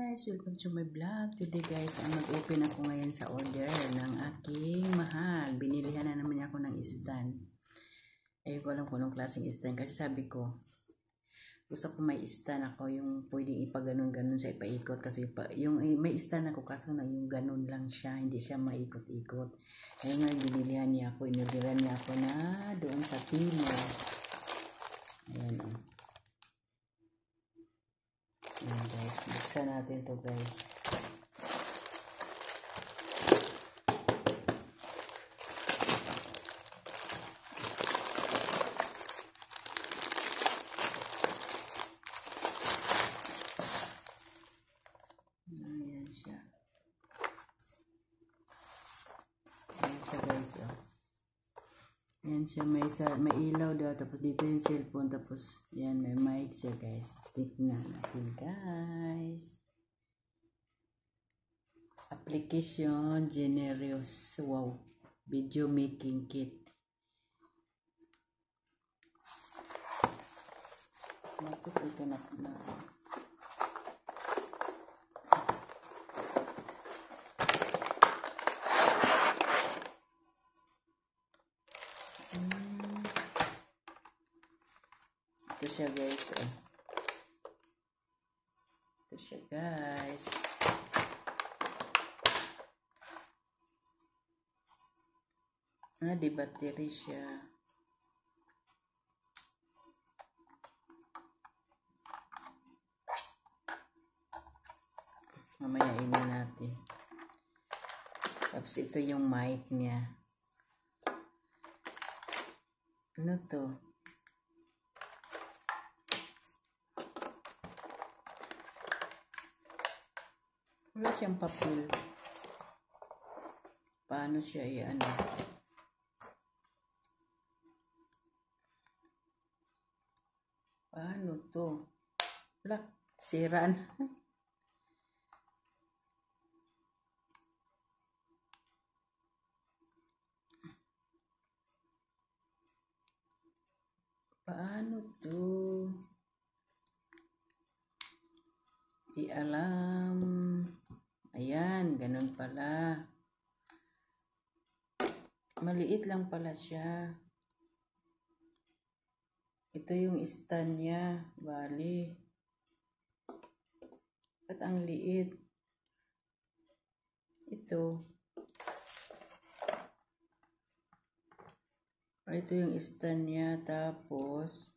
guys! Welcome to my vlog. Today guys, mag-open ako ngayon sa order ng aking mahal. Binilihan na naman ako ng stand. Ayun ko alam kung anong klaseng stand kasi sabi ko, gusto ko may stand ako yung pwedeng ipaganon-ganon sa ipaikot kasi yung may stand ako kaso na yung ganon lang siya, hindi siya maikot-ikot. Ayun nga, binilihan niya ako, inurderan niya ako na doon sa Timo. Ayan o. Ayan guys, buksan natin to guys. Ayan siya. Ayan siya guys oh. Ayan siya, may ilaw daw, tapos dito yung cellphone, tapos yan, may mic siya guys. Tignan natin guys. Application Generous. Wow. Video making kit. Nakit ito na. Ito siya guys. Oh. Ito siya guys. Di battery siya. Mamaya ina natin. Tapos ito yung mic niya. Ano to? Wala siyang papel. Paano siya i-ano? Paano to? Wala. Sira na. Paano to? Di alam. Ayan, ganun pala. Maliit lang pala siya. Ito yung stand niya. Bali. At ang liit. Ito. Ito yung stand niya. Tapos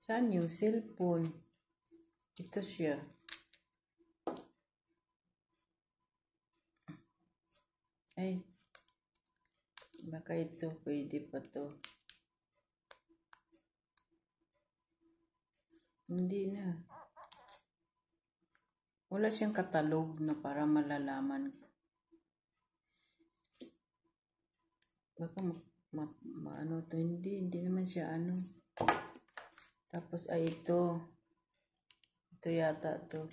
saan yung cellphone? Ito siya. Ay. Baka ito. Pwede pa to. Hindi na. Wala siyang katalog na para malalaman. Baka ano to. Hindi naman siya ano. Tapos ay ito. Ito yata to.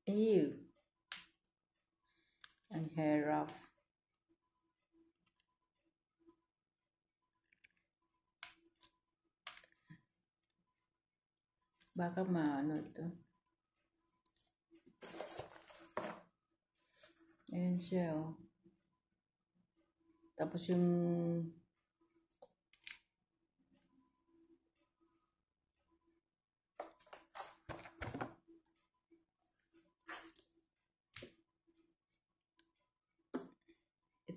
Ew. Ang hair rough. Baka maano to. Ayan siya oh. Tapos yung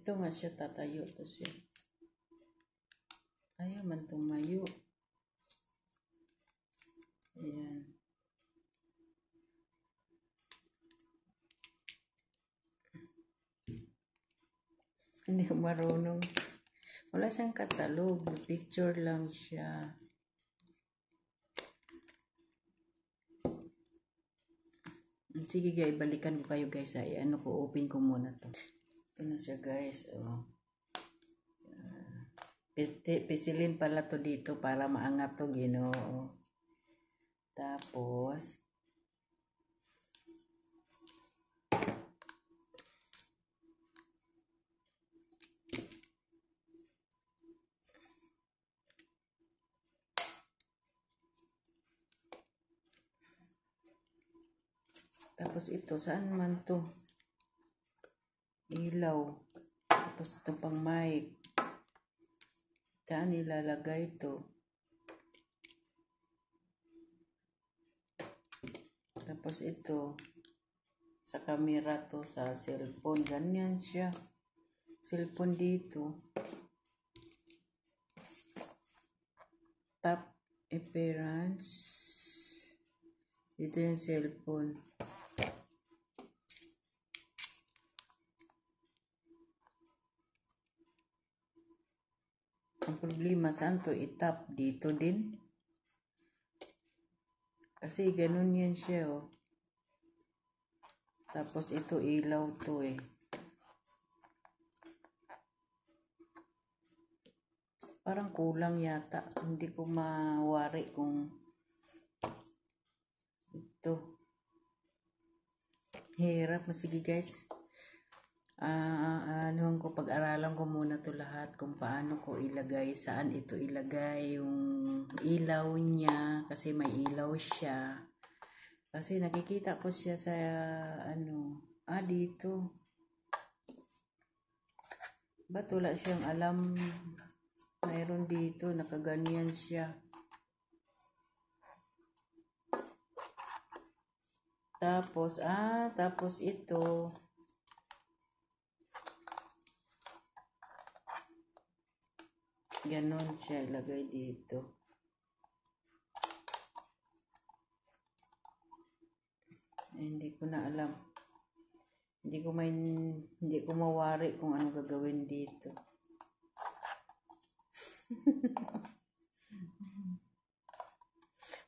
ito nga siya, tatayo to siya. Ayaw man tumayo. Ayan. Hindi ko marunong. Wala siyang katalog. Picture lang siya. Sige guys, balikan ko kayo guys. Ay, ano ko, open ko muna to. Ito na siya guys. Oh. Pisilin pala to dito para maangat to, Ginoo. Tapos Tapos ito, saan man to? Ilaw. Tapos ito pang mic. Saan ilalagay ito? Tapos ito, sa camera to, sa cellphone. Ganyan siya. Cellphone dito. Top appearance. Dito yung cellphone. Ang problema, saan to itap? Dito din. Kasi ganun yan siya, oh. Tapos ito ilaw to eh. Parang kulang yata. Hindi ko mawari kung ito. Hirap. Sige guys. Ano ko, pag-aralan ko muna to lahat kung paano ko ilagay, saan ito ilagay yung ilaw niya, kasi may ilaw siya. Kasi nakikita ko siya sa dito. Ba't wala siyang alam? Mayroon dito, nakaganyan siya. Tapos ito. Ganon siya ilagay dito. Hindi ko na alam. Hindi ko mawari kung ano gagawin dito.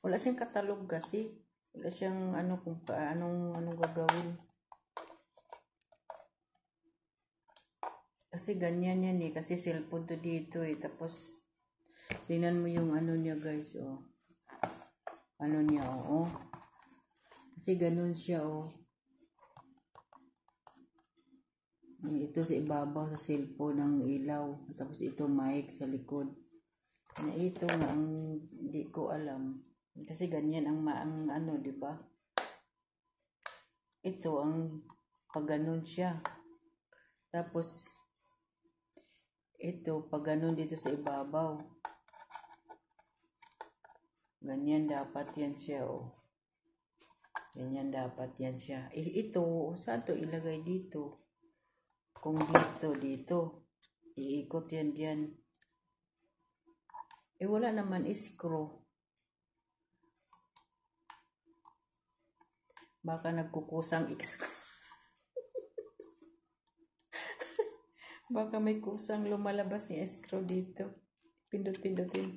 Wala siyang katalog kasi. Wala siyang kung anong gagawin. Kasi ganyan yan eh. Kasi cellphone to dito eh. Tapos, tingnan mo yung niya guys, oh. Ano niya, oh. Kasi ganun siya, oh. Ito sa ibabaw sa cellphone ng ilaw. Tapos ito mic sa likod. Ito nga ang hindi ko alam. Kasi ganyan ang di ba? Ito ang pag ganun siya. Tapos, ito, pag ganun dito sa ibabaw. Ganyan dapat yan siya, oh. Ganyan dapat yan siya. Ito, saan to ilagay dito? Kung dito. Iikot yan diyan. Wala naman screw. Baka nagkukusang screw. Baka may kusang lumalabas yung screw dito. Pindot-pindotin.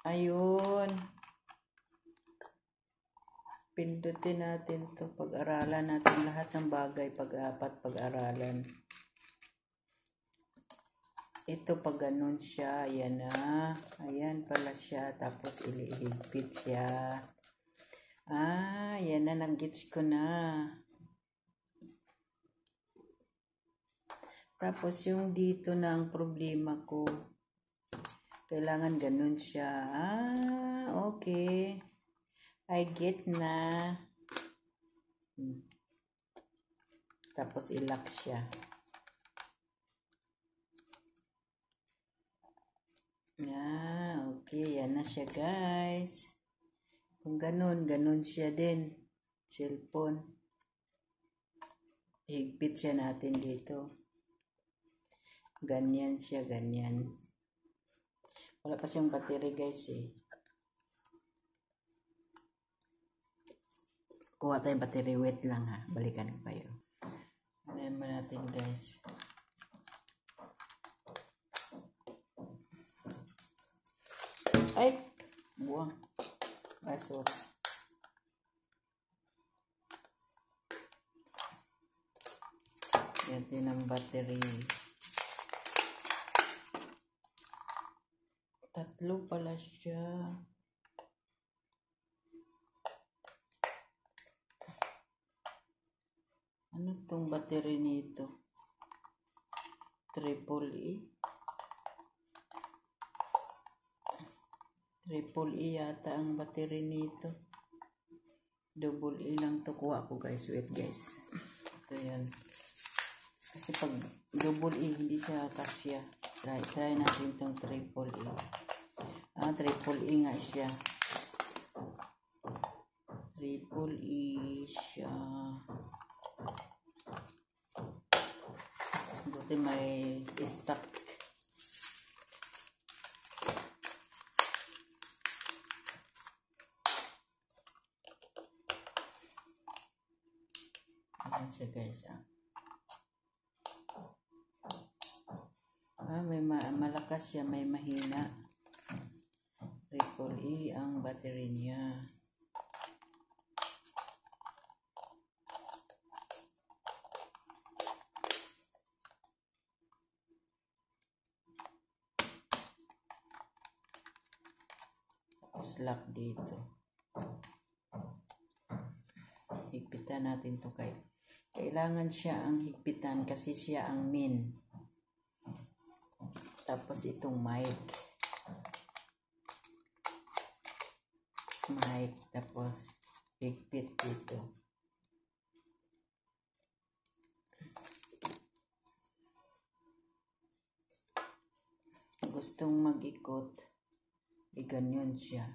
Ayun. Pindutin natin to. Pag-aralan natin lahat ng bagay. Pag-aralan. Ito pag ganun siya. Ayan na. Ayan pala siya. Tapos ilihigpit siya. Ayan na. Nag-gets ko na. Tapos yung dito na ang problema ko. Kailangan ganun siya. Okay. I get na. Tapos ilock siya. Okay. Yan na siya guys. Kung ganun siya din. Cellphone. Higpit siya natin dito. Ganyan siya, ganyan. Wala pa siyang battery guys eh. Kuha tayong battery, wait lang ha. Balikan ko kayo. Alam mo natin guys. Ay! Buwang. Ay, sorry. Yan din ang battery. Tatlo pala siya. Ano tong battery nito? Triple E yata ang battery nito. Double A lang to kuha ko guys. Wait guys. Ito yan. Kasi pag double A hindi siya kasya. Try natin itong triple A. Triple A nga siya. Triple A siya. Buti may stock. Ayan siya guys. May malakas siya, may mahina. Triple E ang battery niya. Tapos lock dito. Higpitan natin to kailangan siya ang higpitan kasi siya ang main. Tapos itong mic, tapos higpit dito. Gustong mag-ikot, ganyan siya.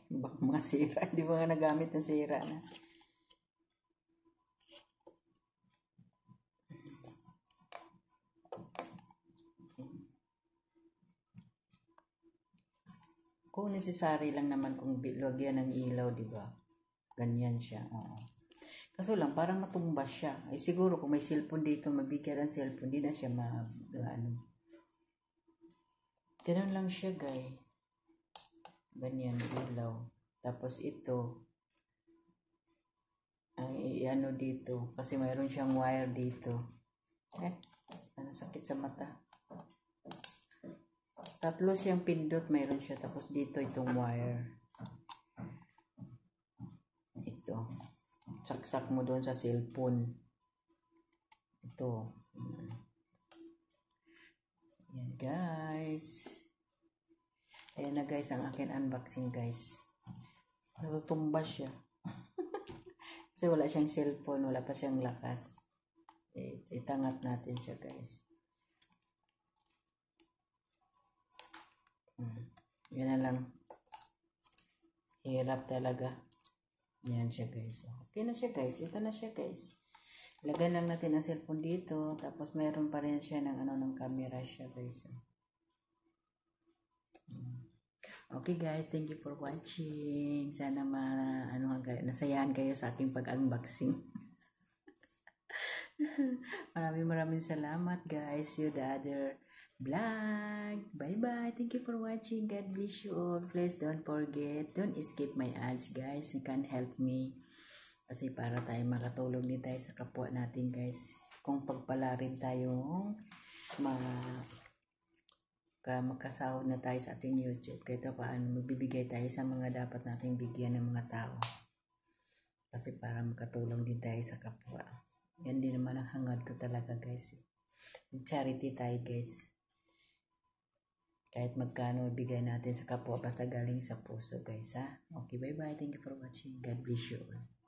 Baka mga sira, di ba nga nagamit ng sira na. Kung necessary lang naman kung lagyan ng ilaw, di ba? Ganyan siya. Kaso lang, parang matumba siya. Siguro kung may cellphone dito, mabigat ang cellphone, di na siya Ganun lang siya, guys. Ganyan, ilaw. Tapos ito, ang i-ano dito, kasi mayroon siyang wire dito. Sakit sa mata. Tatlo siyang pindot, mayroon siya. Tapos dito itong wire. Ito. Saksak mo doon sa cellphone. Ito. Yan guys. Ayan na guys ang akin unboxing guys. Natutumba siya. Kasi wala siyang cellphone, wala pa siyang lakas. Itangat natin siya guys. Yan na lang. Hirap talaga. Yan siya guys. Okay na siya guys. Ito na siya guys. Lagyan lang natin ang cellphone dito. Tapos mayroon pa rin siya ng camera siya guys. Okay guys. Thank you for watching. Sana nasayahan kayo sa aking pag-unboxing. Maraming salamat guys. See you the other vlog. Bye-bye. Thank you for watching. God bless you all. Please don't forget. Don't skip my ads, guys. You can help me. Kasi para tayo makatulong din tayo sa kapwa natin, guys. Kung pagpala rin tayong magkasahod na tayo sa ating YouTube. Kaya paano magbibigay tayo sa mga dapat nating bigyan ng mga tao. Kasi para makatulong din tayo sa kapwa. Yan din naman ang hangad ko talaga, guys. Charity tayo, guys. Kahit magkano ibigay natin sa kapwa, basta galing sa puso guys ha. Okay, bye bye. Thank you for watching. God bless you all.